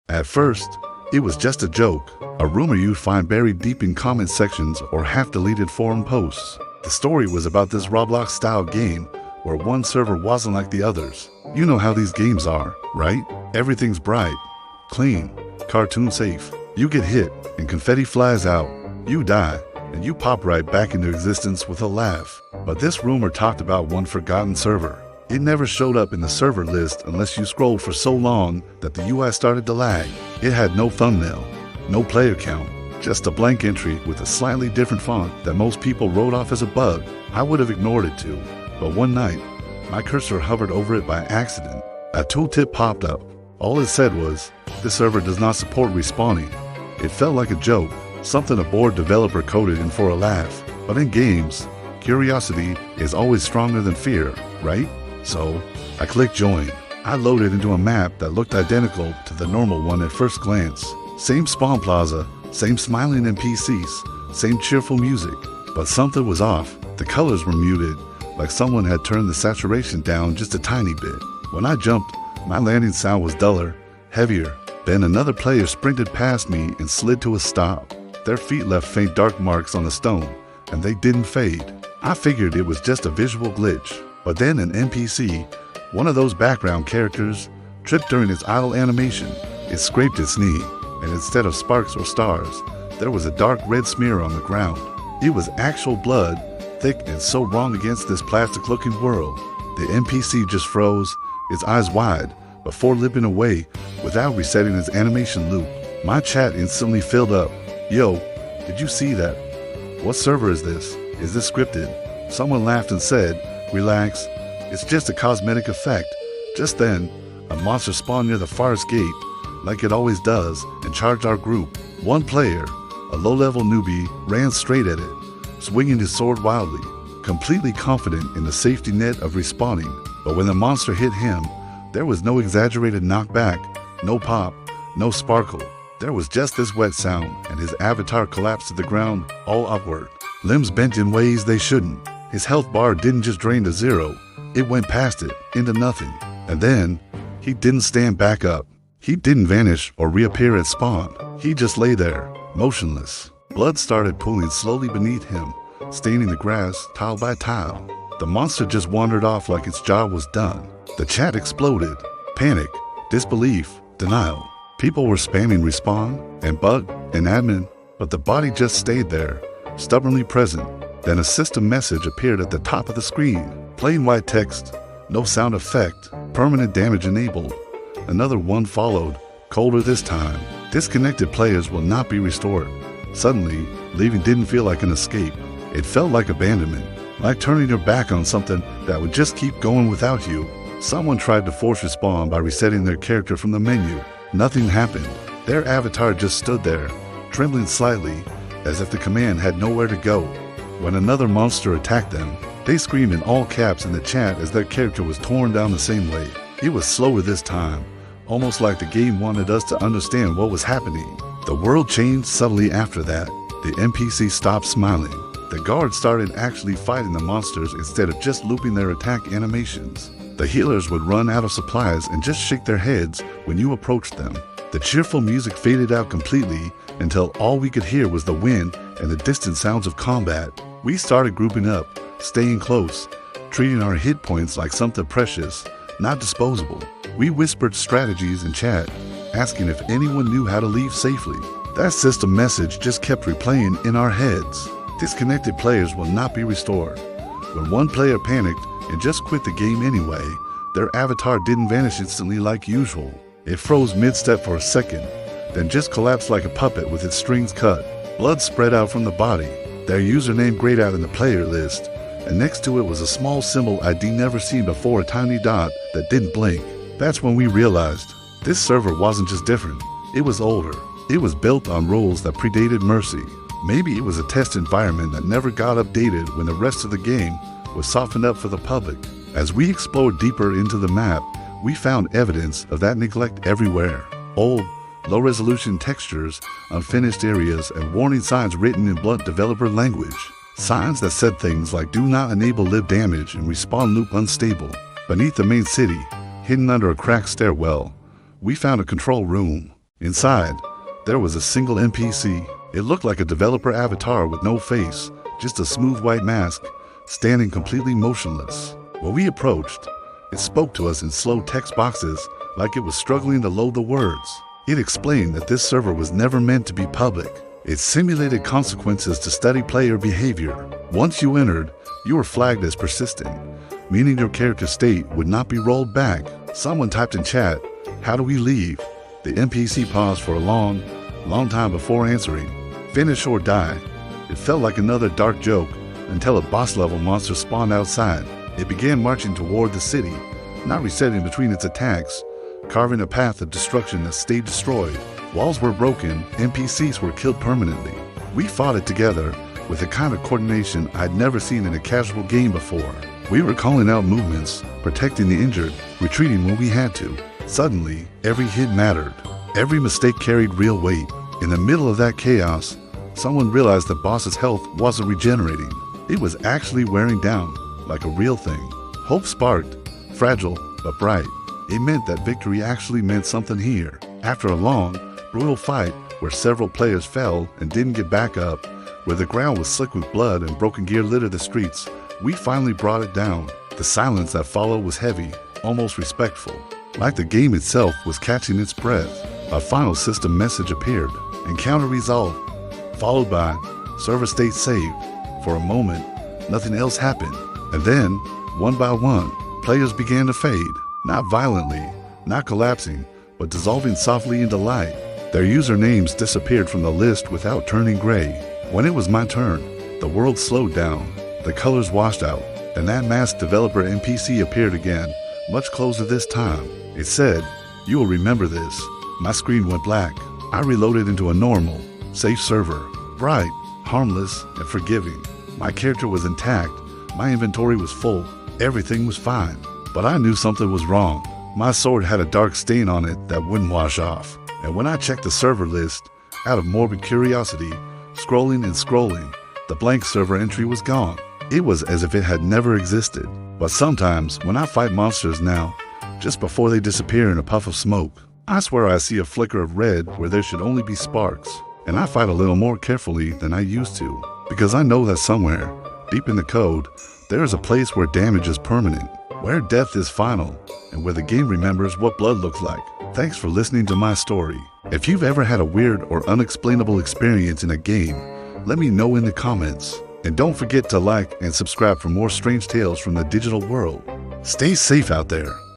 At first, it was just a joke, a rumor you'd find buried deep in comment sections or half-deleted forum posts. The story was about this Roblox-style game where one server wasn't like the others. You know how these games are, right? Everything's bright, clean, cartoon safe. You get hit and confetti flies out. You die and you pop right back into existence with a laugh. But this rumor talked about one forgotten server. It never showed up in the server list unless you scrolled for so long that the UI started to lag. It had no thumbnail, no player count, just a blank entry with a slightly different font that most people wrote off as a bug. I would have ignored it too, but one night, my cursor hovered over it by accident. A tooltip popped up. All it said was, "This server does not support respawning." It felt like a joke, something a bored developer coded in for a laugh. But in games, curiosity is always stronger than fear, right? So, I clicked join. I loaded into a map that looked identical to the normal one at first glance. Same spawn plaza, same smiling NPCs, same cheerful music. But something was off. The colors were muted, like someone had turned the saturation down just a tiny bit. When I jumped, my landing sound was duller, heavier. Then another player sprinted past me and slid to a stop. Their feet left faint dark marks on the stone, and they didn't fade. I figured it was just a visual glitch. But then an NPC, one of those background characters, tripped during its idle animation. It scraped its knee, and instead of sparks or stars, there was a dark red smear on the ground. It was actual blood, thick and so wrong against this plastic-looking world. The NPC just froze, its eyes wide, before limping away without resetting its animation loop. My chat instantly filled up. "Yo, did you see that? What server is this? Is this scripted?" Someone laughed and said, "Relax, it's just a cosmetic effect." Just then, a monster spawned near the farthest gate, like it always does, and charged our group. One player, a low-level newbie, ran straight at it, swinging his sword wildly, completely confident in the safety net of respawning. But when the monster hit him, there was no exaggerated knockback, no pop, no sparkle. There was just this wet sound, and his avatar collapsed to the ground, all upward, limbs bent in ways they shouldn't. His health bar didn't just drain to zero, it went past it, into nothing. And then, he didn't stand back up. He didn't vanish or reappear at spawn. He just lay there, motionless. Blood started pooling slowly beneath him, staining the grass tile by tile. The monster just wandered off like its job was done. The chat exploded. Panic, disbelief, denial. People were spamming respawn and bug and admin, but the body just stayed there, stubbornly present. Then a system message appeared at the top of the screen. Plain white text, no sound effect, permanent damage enabled. Another one followed, colder this time. Disconnected players will not be restored. Suddenly, leaving didn't feel like an escape. It felt like abandonment, like turning your back on something that would just keep going without you. Someone tried to force respawn by resetting their character from the menu. Nothing happened. Their avatar just stood there, trembling slightly, as if the command had nowhere to go. When another monster attacked them, they screamed in all caps in the chat as their character was torn down the same way. It was slower this time, almost like the game wanted us to understand what was happening. The world changed subtly after that. The NPC stopped smiling. The guards started actually fighting the monsters instead of just looping their attack animations. The healers would run out of supplies and just shake their heads when you approached them. The cheerful music faded out completely until all we could hear was the wind and the distant sounds of combat. We started grouping up, staying close, treating our hit points like something precious, not disposable. We whispered strategies in chat, asking if anyone knew how to leave safely. That system message just kept replaying in our heads. Disconnected players will not be restored. When one player panicked and just quit the game anyway, their avatar didn't vanish instantly like usual. It froze mid-step for a second, then just collapsed like a puppet with its strings cut. Blood spread out from the body, their username grayed out in the player list, and next to it was a small symbol I'd never seen before, a tiny dot that didn't blink. That's when we realized this server wasn't just different, it was older. It was built on rules that predated Mercy. Maybe it was a test environment that never got updated when the rest of the game was softened up for the public. As we explored deeper into the map, we found evidence of that neglect everywhere. Old, low-resolution textures, unfinished areas, and warning signs written in blunt developer language. Signs that said things like "Do not enable live damage" and "Respawn loop unstable." Beneath the main city, hidden under a cracked stairwell, we found a control room. Inside, there was a single NPC. It looked like a developer avatar with no face, just a smooth white mask, standing completely motionless. When we approached, it spoke to us in slow text boxes like it was struggling to load the words. It explained that this server was never meant to be public. It simulated consequences to study player behavior. Once you entered, you were flagged as persistent, meaning your character state would not be rolled back. Someone typed in chat, "How do we leave?" The NPC paused for a long time before answering. Finish or die. It felt like another dark joke until a boss-level monster spawned outside. It began marching toward the city, not resetting between its attacks, carving a path of destruction that stayed destroyed. Walls were broken, NPCs were killed permanently. We fought it together with a kind of coordination I'd never seen in a casual game before. We were calling out movements, protecting the injured, retreating when we had to. Suddenly, every hit mattered. Every mistake carried real weight. In the middle of that chaos, someone realized the boss's health wasn't regenerating. It was actually wearing down, like a real thing. Hope sparked, fragile but bright. It meant that victory actually meant something here. After a long, brutal fight where several players fell and didn't get back up, where the ground was slick with blood and broken gear littered the streets, we finally brought it down. The silence that followed was heavy, almost respectful, like the game itself was catching its breath. A final system message appeared, encounter resolved, followed by server state saved. For a moment, nothing else happened. And then, one by one, players began to fade, not violently, not collapsing, but dissolving softly into light. Their usernames disappeared from the list without turning gray. When it was my turn, the world slowed down, the colors washed out, and that masked developer NPC appeared again, much closer this time. It said, "You will remember this." My screen went black. I reloaded into a normal, safe server, bright, harmless, and forgiving. My character was intact, my inventory was full, everything was fine. But I knew something was wrong. My sword had a dark stain on it that wouldn't wash off. And when I checked the server list, out of morbid curiosity, scrolling and scrolling, the blank server entry was gone. It was as if it had never existed. But sometimes, when I fight monsters now, just before they disappear in a puff of smoke, I swear I see a flicker of red where there should only be sparks. And I fight a little more carefully than I used to, because I know that somewhere, deep in the code, there is a place where damage is permanent, where death is final, and where the game remembers what blood looks like. Thanks for listening to my story. If you've ever had a weird or unexplainable experience in a game, let me know in the comments. And don't forget to like and subscribe for more strange tales from the digital world. Stay safe out there.